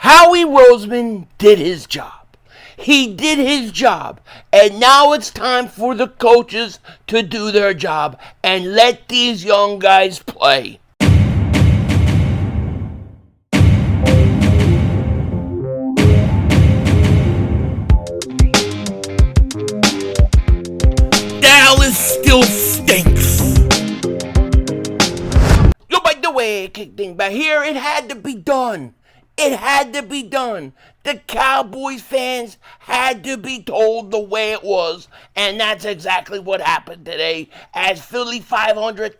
Howie Roseman did his job. He did his job. And now it's time for the coaches to do their job and let these young guys play. Dallas still stinks. Yo, by the way, Dingbat here, it had to be done. It had to be done. The Cowboys fans had to be told the way it was, and that's exactly what happened today as Philly.500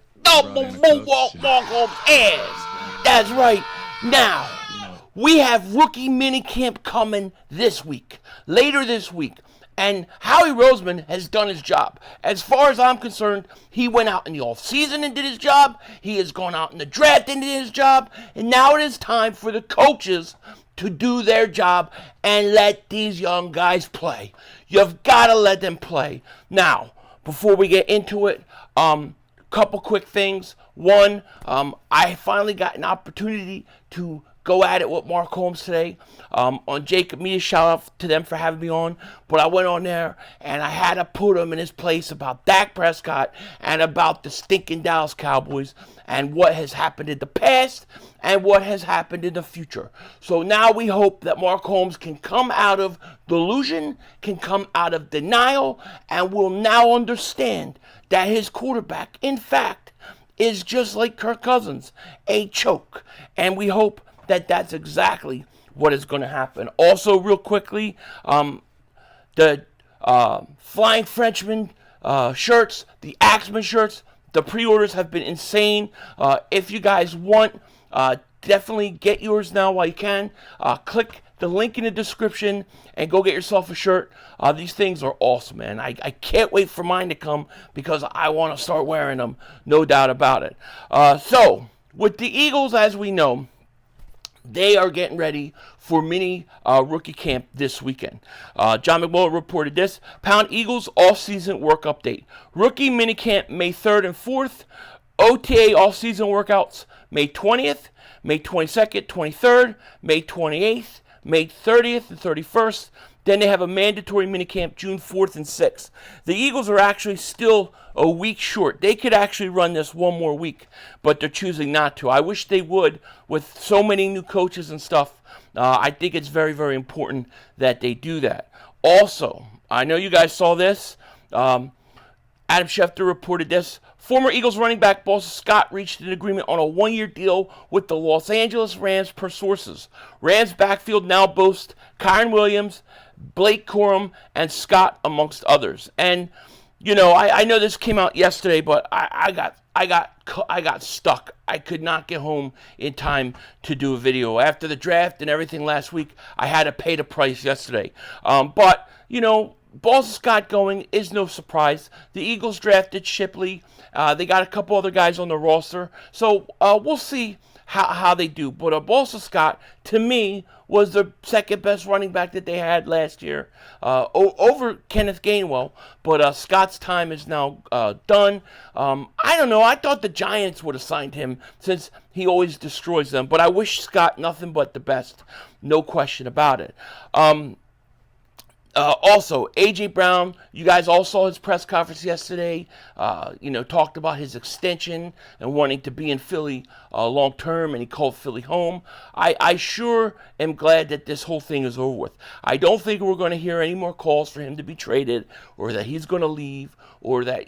walk home ass. That's right. Now, we have rookie minicamp coming this week, later this week. And Howie Roseman has done his job. As far as I'm concerned, he went out in the offseason and did his job. He has gone out in the draft and did his job. And now it is time for the coaches to do their job and let these young guys play. You've got to let them play. Now, before we get into it, couple quick things. One, I finally got an opportunity to go at it with Mark Holmes today on Jakib Media. Shout out to them for having me on. But I went on there and I had to put him in his place about Dak Prescott and about the stinking Dallas Cowboys and what has happened in the past and what has happened in the future. So now we hope that Mark Holmes can come out of delusion, can come out of denial, and will now understand that his quarterback, in fact, is just like Kirk Cousins, a choke. And we hope that that's exactly what is going to happen. Also, real quickly, the Flying Frenchman shirts, the Axeman shirts, the pre-orders have been insane. If you guys want, definitely get yours now while you can. Click the link in the description and go get yourself a shirt. These things are awesome, man. I can't wait for mine to come because I want to start wearing them, no doubt about it. So, with the Eagles, as we know, they are getting ready for mini rookie camp this weekend. John McMullen reported this. Pound Eagles off-season work update. Rookie minicamp May 3rd and 4th. OTA off-season workouts May 20th, May 22nd, 23rd, May 28th, May 30th and 31st. Then they have a mandatory minicamp June 4th and 6th. The Eagles are actually still a week short. They could actually run this one more week, but they're choosing not to. I wish they would with so many new coaches and stuff. I think it's very, very important that they do that. Also, I know you guys saw this. Adam Schefter reported this. Former Eagles running back Boston Scott reached an agreement on a one-year deal with the Los Angeles Rams per sources. Rams backfield now boasts Kyren Williams, Blake Corum, and Scott, amongst others. And, you know, I know this came out yesterday, but I got stuck. I could not get home in time to do a video. After the draft and everything last week, I had to pay the price yesterday. But, you know, Boston Scott going is no surprise. The Eagles drafted Shipley. They got a couple other guys on the roster. So we'll see how they do. But Boston Scott, to me, was the second best running back that they had last year over Kenneth Gainwell. But Scott's time is now done. I don't know. I thought the Giants would have signed him since he always destroys them. But I wish Scott nothing but the best. No question about it. Also, A.J. Brown, you guys all saw his press conference yesterday, talked about his extension and wanting to be in Philly long term, and he called Philly home. I sure am glad that this whole thing is over with. I don't think we're going to hear any more calls for him to be traded or that he's going to leave or that,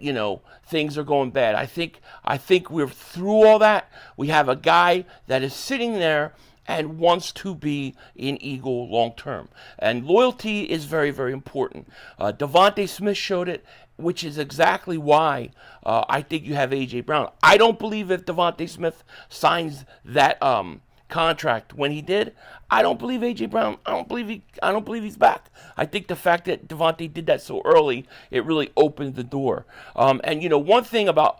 things are going bad. I think we're through all that. We have a guy that is sitting there and wants to be an Eagle long term. And loyalty is very, very important. Devontae Smith showed it, which is exactly why I think you have A.J. Brown. I don't believe if Devontae Smith signs that contract when he did, I don't believe A.J. Brown. I don't believe he's back. I think the fact that Devontae did that so early, it really opened the door. And one thing about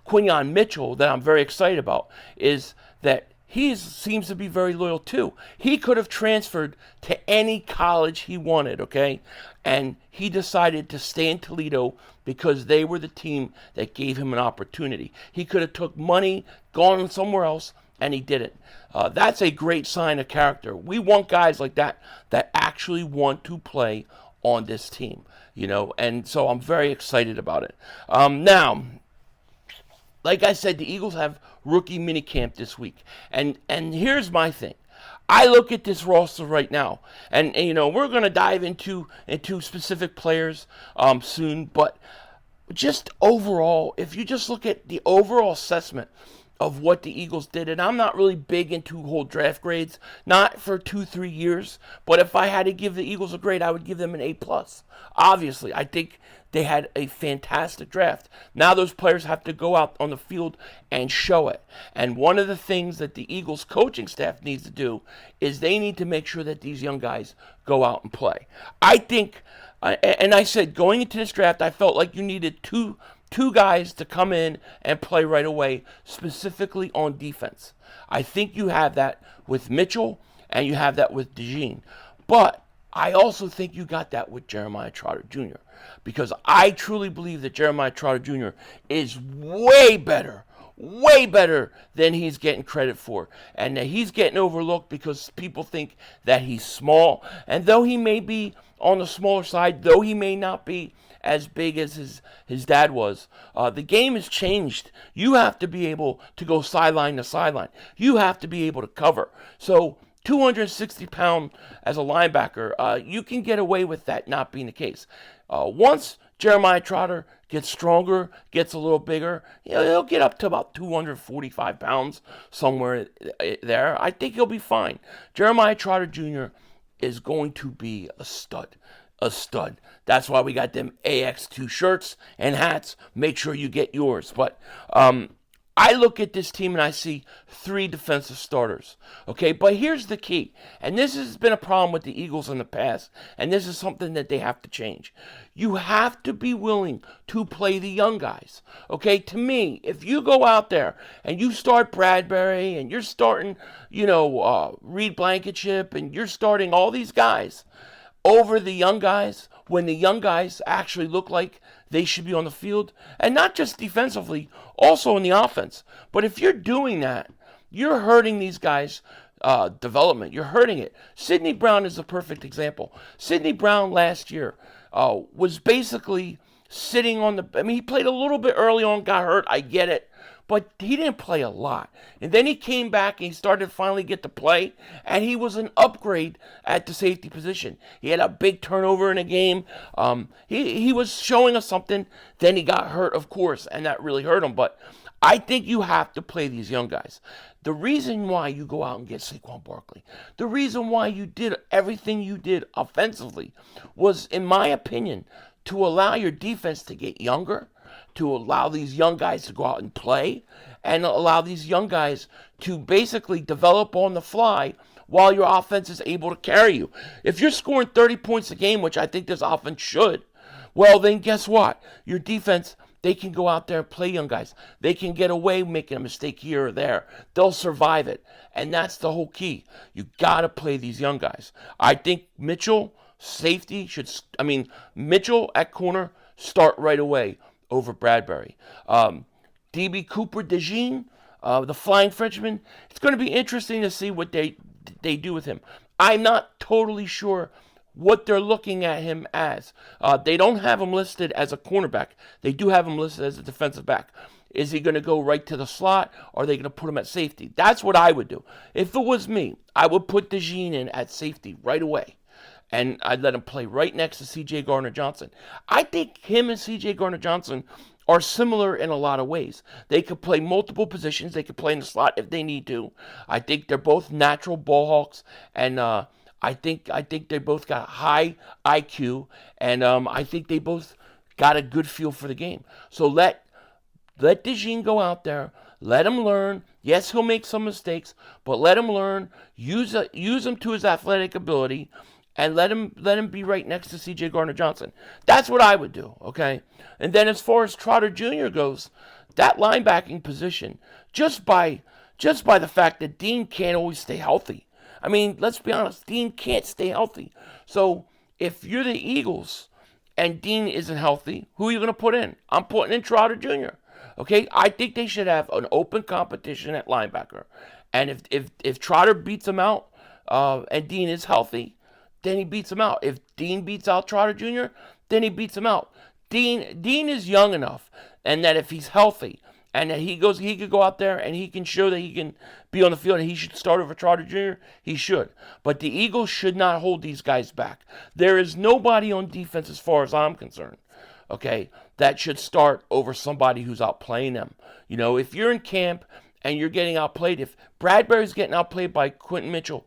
Quinyon Mitchell that I'm very excited about is that he seems to be very loyal too. He could have transferred to any college he wanted, okay? And he decided to stay in Toledo because they were the team that gave him an opportunity. He could have took money, gone somewhere else, and he didn't. That's a great sign of character. We want guys like that that actually want to play on this team, and so I'm very excited about it. Now, like I said, the Eagles have rookie minicamp this week, and here's my thing. I look at this roster right now, and we're going to dive into specific players soon, but just overall, if you just look at the overall assessment of what the Eagles did, and I'm not really big into whole draft grades, not for 2-3 years, but if I had to give the Eagles a grade, I would give them an A+. Obviously, I think they had a fantastic draft. Now those players have to go out on the field and show it. And one of the things that the Eagles coaching staff needs to do is they need to make sure that these young guys go out and play. I think, and I said going into this draft, I felt like you needed two guys to come in and play right away, specifically on defense. I think you have that with Mitchell, and you have that with DEJAWN. But I also think you got that with Jeremiah Trotter Jr., because I truly believe that Jeremiah Trotter Jr. is way better than he's getting credit for, and that he's getting overlooked because people think that he's small. And though he may be on the smaller side, though he may not be as big as his dad was, the game has changed. You have to be able to go sideline to sideline. You have to be able to cover. So 260 pound as a linebacker, you can get away with that not being the case. Once Jeremiah Trotter gets stronger, gets a little bigger, he'll get up to about 245 pounds, somewhere there. I think he'll be fine. Jeremiah Trotter Jr. is going to be a stud. That's why we got them AX2 shirts and hats. Make sure you get yours. But I look at this team and I see 3 defensive starters. Okay, but here's the key. And this has been a problem with the Eagles in the past, and this is something that they have to change. You have to be willing to play the young guys. Okay, to me, if you go out there and you start Bradbury and you're starting, Reed Blankenship, and you're starting all these guys over the young guys, when the young guys actually look like they should be on the field, and not just defensively, also in the offense. But if you're doing that, you're hurting these guys' development. You're hurting it. Sidney Brown is a perfect example. Sidney Brown last year was basically sitting on he played a little bit early on, got hurt, I get it. But he didn't play a lot. And then he came back and he started to finally get to play. And he was an upgrade at the safety position. He had a big turnover in a game. He was showing us something. Then he got hurt, of course, and that really hurt him. But I think you have to play these young guys. The reason why you go out and get Saquon Barkley, the reason why you did everything you did offensively was, in my opinion, to allow your defense to get younger, to allow these young guys to go out and play, and allow these young guys to basically develop on the fly while your offense is able to carry you. If you're scoring 30 points a game, which I think this offense should, well, then guess what? Your defense, they can go out there and play young guys. They can get away making a mistake here or there. They'll survive it. And that's the whole key. You got to play these young guys. I think Mitchell, safety, Mitchell at corner, start right away over Bradbury. DB Cooper DEJAWN, the Flying Frenchman, it's going to be interesting to see what they do with him. I'm not totally sure what they're looking at him as. They don't have him listed as a cornerback. They do have him listed as a defensive back. Is he going to go right to the slot, or are they going to put him at safety? That's what I would do. If it was me, I would put DEJAWN in at safety right away. And I'd let him play right next to C.J. Gardner-Johnson. I think him and C.J. Gardner-Johnson are similar in a lot of ways. They could play multiple positions. They could play in the slot if they need to. I think they're both natural ball hawks, and I think they both got high IQ, and I think they both got a good feel for the game. So let DEJAWN go out there. Let him learn. Yes, he'll make some mistakes, but let him learn. Use him to his athletic ability. And let him be right next to C.J. Gardner-Johnson. That's what I would do, okay? And then as far as Trotter Jr. goes, that linebacking position, just by the fact that Dean can't always stay healthy. I mean, let's be honest, Dean can't stay healthy. So if you're the Eagles and Dean isn't healthy, who are you going to put in? I'm putting in Trotter Jr., okay? I think they should have an open competition at linebacker. And if Trotter beats him out, and Dean is healthy, then he beats him out. If Dean beats out Trotter Jr., then he beats him out. Dean is young enough, and that if he's healthy, and that he could go out there and he can show that he can be on the field and he should start over Trotter Jr., he should. But the Eagles should not hold these guys back. There is nobody on defense, as far as I'm concerned, okay, that should start over somebody who's outplaying them. You know, if you're in camp and you're getting outplayed, if Bradbury's getting outplayed by Quinyon Mitchell,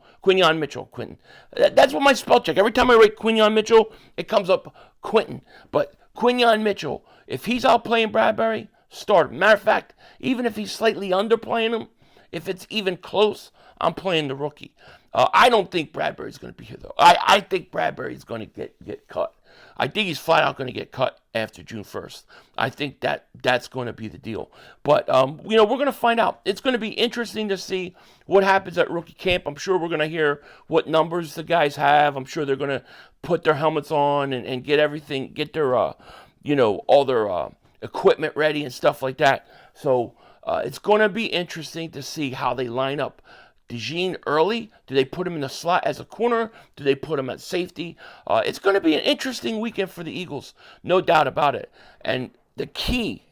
that's what my spell check. Every time I write Quinyon Mitchell, it comes up Quinton. But Quinyon Mitchell, if he's outplaying Bradbury, start him. Matter of fact, even if he's slightly underplaying him, if it's even close, I'm playing the rookie. I don't think Bradbury's going to be here, though. I think Bradbury's going to get cut. I think he's flat out going to get cut after June 1st. I think that's going to be the deal. But, we're going to find out. It's going to be interesting to see what happens at rookie camp. I'm sure we're going to hear what numbers the guys have. I'm sure they're going to put their helmets on and get everything, get their, all their equipment ready and stuff like that. So it's going to be interesting to see how they line up. DeJean early? Do they put him in the slot as a corner? Do they put him at safety? It's going to be an interesting weekend for the Eagles, no doubt about it. And the key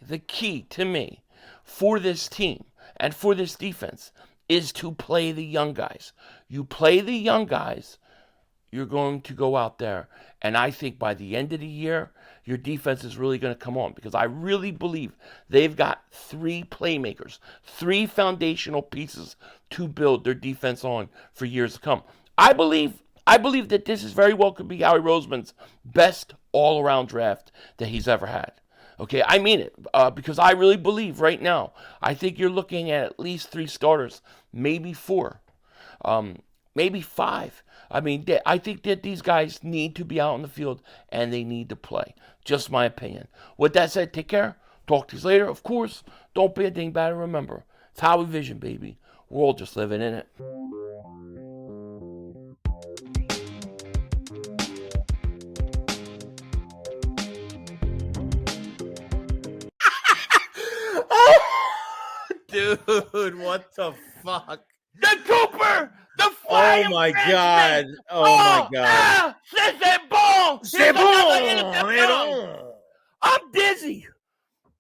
to me for this team and for this defense is to play the young guys. You play the young guys, you're going to go out there. And I think by the end of the year, your defense is really going to come on, because I really believe they've got 3 playmakers, 3 foundational pieces to build their defense on for years to come. I believe that this is very well could be Howie Roseman's best all-around draft that he's ever had. Okay, I mean it, because I really believe right now, I think you're looking at least 3 starters, maybe 4, maybe 5. I mean, I think that these guys need to be out on the field and they need to play. Just my opinion. With that said, take care. Talk to you later. Of course, don't be a dingbat. Remember, it's Howie Vision, baby. We're all just living in it. Dude, what the fuck? The Cooper! The flying Oh my Frenchman! god! Oh my god! C'est bon! C'est bon! I'm dizzy.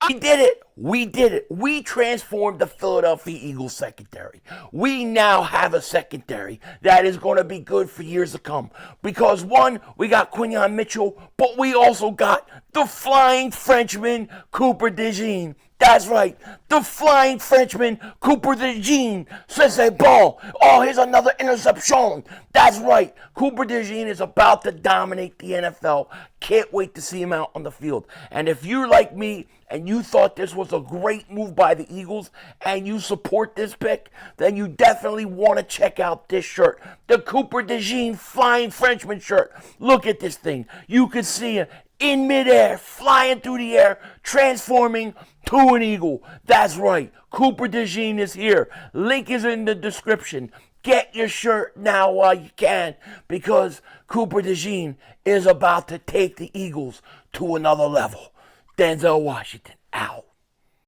We did it. We transformed the Philadelphia Eagles secondary. We now have a secondary that is going to be good for years to come. Because, one, we got Quinyon Mitchell, but we also got the flying Frenchman, Cooper DeJean. That's right. The flying Frenchman, Cooper DeJean. C'est bon. Oh, here's another interception. That's right. Cooper DeJean is about to dominate the NFL. Can't wait to see him out on the field. And if you're like me and you thought this was a great move by the Eagles and you support this pick, then you definitely want to check out this shirt. The Cooper DeJean Flying Frenchman shirt. Look at this thing. You can see it in midair, flying through the air, transforming to an eagle. That's right. Cooper DeJean is here. Link is in the description. Get your shirt now while you can, because Cooper DeJean is about to take the Eagles to another level. Denzel Washington out.